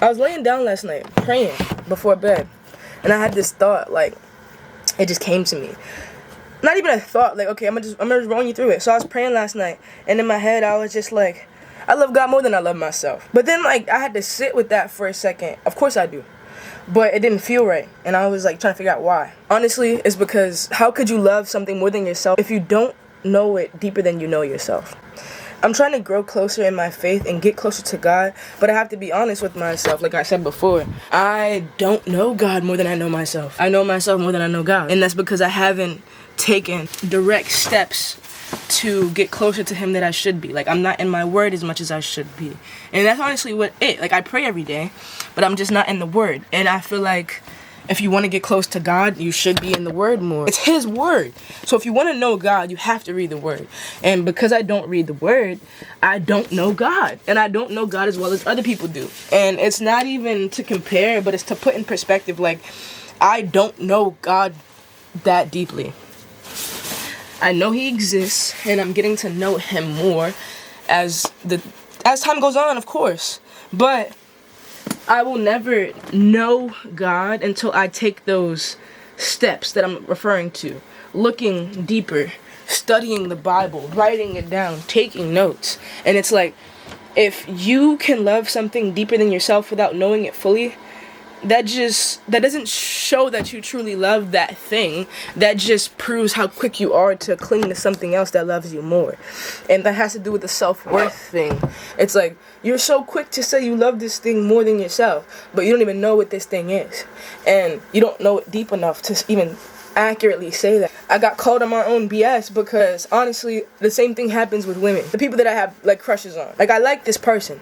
I was laying down last night praying before bed, and I had this thought, like, it just came to me. Not even a thought, like, okay, I'm gonna just run you through it. So I was praying last night, and in my head I was just like, I love God more than I love myself. But then, like, I had to sit with that for a second. Of course I do. But it didn't feel right, and I was like trying to figure out why. Honestly, it's because how could you love something more than yourself if you don't know it deeper than you know yourself? I'm trying to grow closer in my faith and get closer to God, but I have to be honest with myself. Like I said before, I don't know God more than I know myself. I know myself more than I know God, and that's because I haven't taken direct steps to get closer to Him that I should be. Like, I'm not in my word as much as I should be, and that's honestly like, I pray every day, but I'm just not in the word. And I feel like if you want to get close to God, you should be in the word more. It's His word. So if you want to know God, you have to read the word. And because I don't read the word, I don't know God. And I don't know God as well as other people do. And it's not even to compare, but it's to put in perspective. Like, I don't know God that deeply. I know He exists, and I'm getting to know Him more as time goes on, of course. But I will never know God until I take those steps that I'm referring to. Looking deeper, studying the Bible, writing it down, taking notes. And it's like, if you can love something deeper than yourself without knowing it fully, that doesn't show that you truly love that thing. That just proves how quick you are to cling to something else that loves you more. And that has to do with the self-worth thing. It's like, you're so quick to say you love this thing more than yourself, but you don't even know what this thing is. And you don't know it deep enough to even accurately say that. I got called on my own BS because, honestly, the same thing happens with women. The people that I have, like, crushes on. Like, I like this person,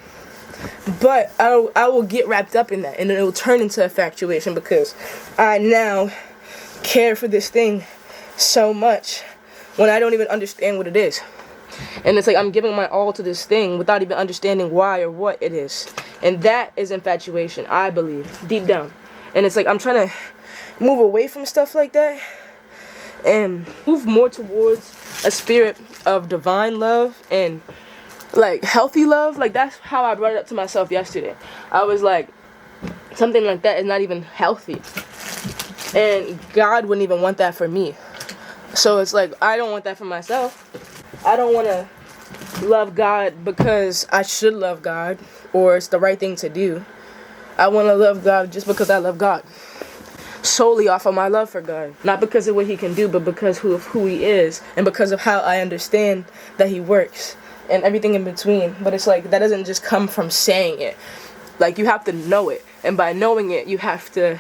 but I will get wrapped up in that, and it will turn into infatuation because I now care for this thing so much when I don't even understand what it is. And it's like I'm giving my all to this thing without even understanding why or what it is. And that is infatuation, I believe, deep down. And it's like I'm trying to move away from stuff like that and move more towards a spirit of divine love and, like, healthy love. Like, that's how I brought it up to myself yesterday. I was like, something like that is not even healthy, and God wouldn't even want that for me. So it's like, I don't want that for myself. I don't want to love God because I should love God or it's the right thing to do. I want to love God just because I love God, solely off of my love for God. Not because of what He can do, but because of who He is, and because of how I understand that He works and everything in between. But it's like, that doesn't just come from saying it. Like, you have to know it, and by knowing it, you have to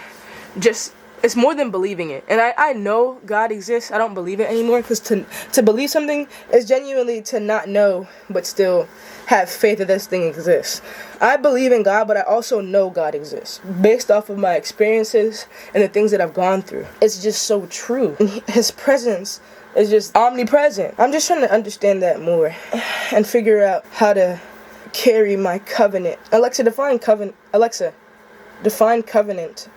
just, it's more than believing it. And I know God exists. I don't believe it anymore, because to believe something is genuinely to not know but still have faith that this thing exists. I believe in God, but I also know God exists based off of my experiences and the things that I've gone through. It's just so true. And His presence is just omnipresent. I'm just trying to understand that more and figure out how to carry my covenant. Alexa, define covenant. Alexa, define covenant.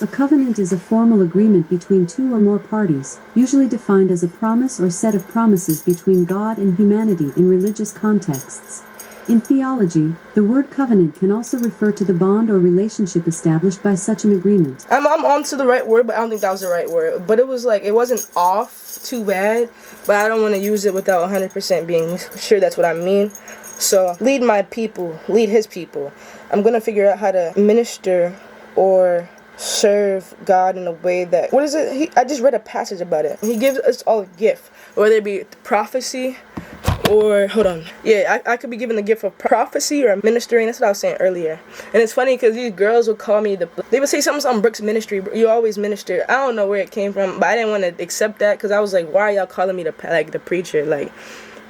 A covenant is a formal agreement between two or more parties, usually defined as a promise or set of promises between God and humanity in religious contexts. In theology, the word covenant can also refer to the bond or relationship established by such an agreement. I'm onto the right word, but I don't think that was the right word. But it was like, it wasn't off too bad, but I don't want to use it without 100% being sure that's what I mean. So, lead my people, lead His people. I'm going to figure out how to minister or serve God in a way that, what is it? I just read a passage about it. He gives us all a gift, whether it be prophecy or, hold on. Yeah, I could be given the gift of prophecy or ministering. That's what I was saying earlier. And it's funny because these girls would call me they would say something on Brooks ministry. You always minister. I don't know where it came from, but I didn't want to accept that because I was like, why are y'all calling me the preacher? Like,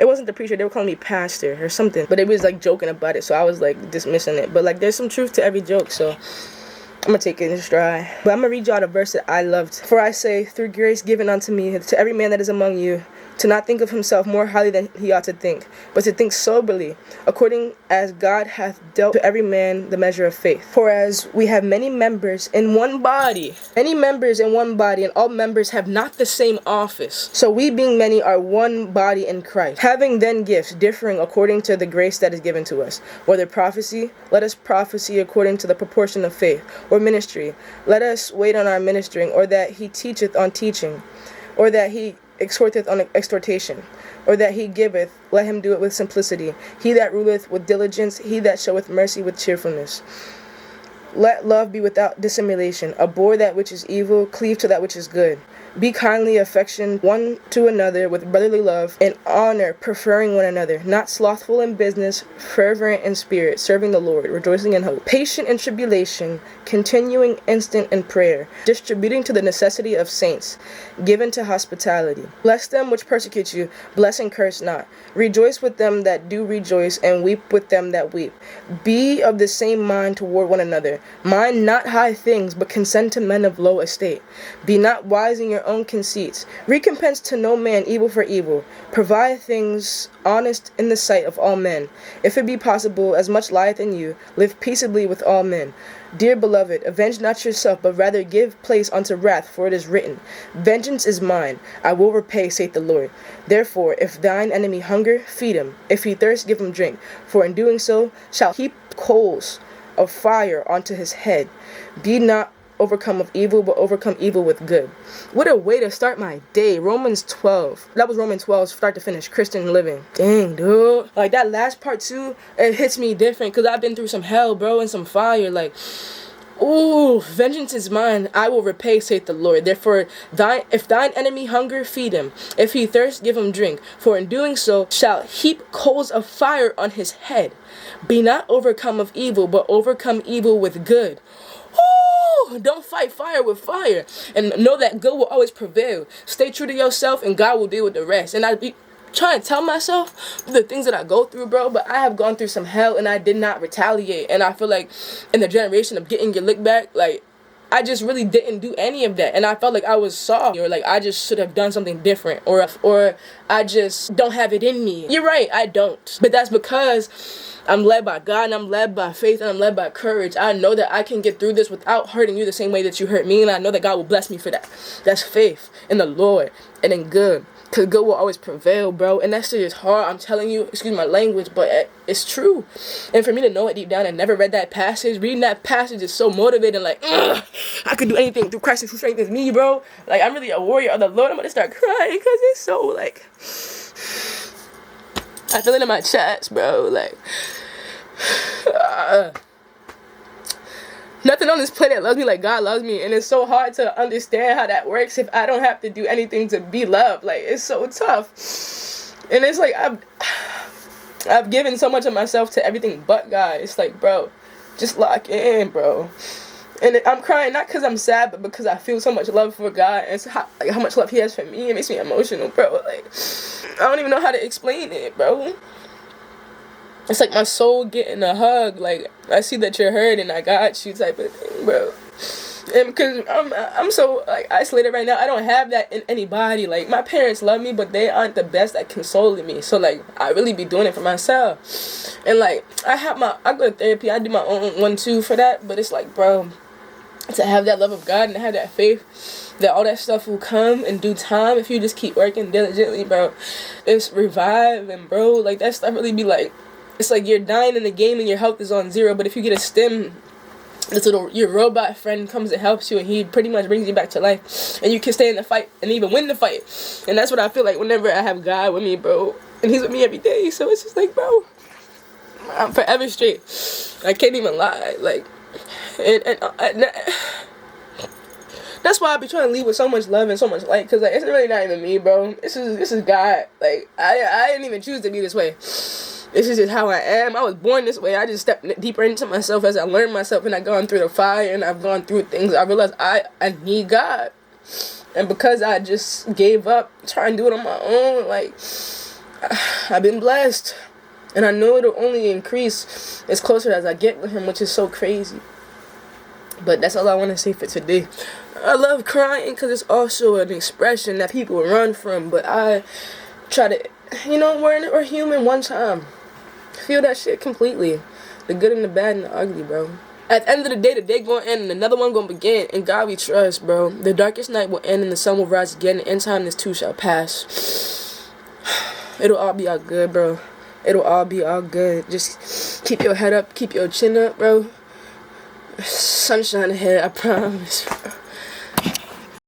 it wasn't the preacher, they were calling me pastor or something. But it was like joking about it, so I was like dismissing it. But like, there's some truth to every joke, so I'm gonna take it in stride. But I'm gonna read y'all the verse that I loved. For I say, through grace given unto me, to every man that is among you, to not think of himself more highly than he ought to think, but to think soberly, according as God hath dealt to every man the measure of faith. For as we have many members in one body, and all members have not the same office, so we being many are one body in Christ, having then gifts differing according to the grace that is given to us. Whether prophecy, let us prophesy according to the proportion of faith, or ministry, let us wait on our ministering, or that he teacheth on teaching, or that he exhorteth on exhortation, or that he giveth, let him do it with simplicity. He that ruleth with diligence, he that showeth mercy with cheerfulness. Let love be without dissimulation. Abhor that which is evil, cleave to that which is good. Be kindly affectioned one to another with brotherly love and honor, preferring one another, not slothful in business, fervent in spirit, serving the Lord, rejoicing in hope, patient in tribulation, continuing instant in prayer, distributing to the necessity of saints, given to hospitality. Bless them which persecute you, bless and curse not. Rejoice with them that do rejoice, and weep with them that weep. Be of the same mind toward one another. Mind not high things, but consent to men of low estate. Be not wise in your own conceits. Recompense to no man evil for evil. Provide things honest in the sight of all men. If it be possible, as much lieth in you, live peaceably with all men. Dear beloved, avenge not yourself, but rather give place unto wrath, for it is written, Vengeance is mine, I will repay, saith the Lord. Therefore, if thine enemy hunger, feed him. If he thirst, give him drink. For in doing so, shall heap coals of fire onto his head. Be not overcome of evil, but overcome evil with good. What a way to start my day. Romans 12. That was Romans 12, start to finish, Christian living. Dang, dude. Like, that last part too, it hits me different, because I've been through some hell, bro, and some fire. Like, ooh, vengeance is mine, I will repay, saith the Lord. Therefore, if thine enemy hunger, feed him. If he thirst, give him drink. For in doing so, shall heap coals of fire on his head. Be not overcome of evil, but overcome evil with good. Ooh, don't fight fire with fire. And know that good will always prevail. Stay true to yourself, and God will deal with the rest. And I be trying to tell myself the things that I go through, bro, but I have gone through some hell, and I did not retaliate. And I feel like in the generation of getting your lick back, like, I just really didn't do any of that, and I felt like I was soft, or like I just should have done something different, or I just don't have it in me. You're right, I don't, but that's because I'm led by God, and I'm led by faith, and I'm led by courage. I know that I can get through this without hurting you the same way that you hurt me, and I know that God will bless me for that. That's faith in the Lord and in good. Because good will always prevail, bro. And that shit is hard. I'm telling you, excuse my language, but it's true. And for me to know it deep down and never read that passage, reading that passage is so motivating. Like, I could do anything through Christ who strengthens me, bro. Like, I'm really a warrior of the Lord. I'm going to start crying because it's so, like, I feel it in my chest, bro. Like, nothing on this planet loves me like God loves me, and it's so hard to understand how that works if I don't have to do anything to be loved. Like, it's so tough, and it's like I've given so much of myself to everything but God. It's like, bro, just lock in, bro. And I'm crying not because I'm sad, but because I feel so much love for God, and so how much love He has for me. It makes me emotional, bro. Like, I don't even know how to explain it, bro. It's like my soul getting a hug. Like, I see that you're hurt and I got you type of thing, bro. And because I'm so, like, isolated right now, I don't have that in anybody. Like, my parents love me, but they aren't the best at consoling me. So, like, I really be doing it for myself. And, like, I go to therapy. I do my own 1-2 for that. But it's like, bro, to have that love of God and to have that faith that all that stuff will come in due time if you just keep working diligently, bro. It's reviving, bro. Like, that stuff really be like, it's like you're dying in the game and your health is on 0, but if you get a stim, your robot friend comes and helps you, and he pretty much brings you back to life, and you can stay in the fight and even win the fight. And that's what I feel like whenever I have God with me, bro, and He's with me every day. So it's just like, bro, I'm forever straight. I can't even lie. Like, and that's why I be trying to lead with so much love and so much light, because, like, it's really not even me, bro. This is God. Like, I didn't even choose to be this way. This is just how I am. I was born this way. I just stepped deeper into myself as I learned myself, and I've gone through the fire, and I've gone through things. I realized I need God. And because I just gave up trying to do it on my own, like, I've been blessed. And I know it'll only increase as closer as I get with Him, which is so crazy. But that's all I want to say for today. I love crying because it's also an expression that people run from, but try to, we're human one time. Feel that shit completely. The good and the bad and the ugly, bro. At the end of the day gonna end and another one gonna begin. In God we trust, bro. The darkest night will end and the sun will rise again. And in time this too shall pass. It'll all be all good, bro. It'll all be all good. Just keep your head up, keep your chin up, bro. Sunshine ahead, I promise.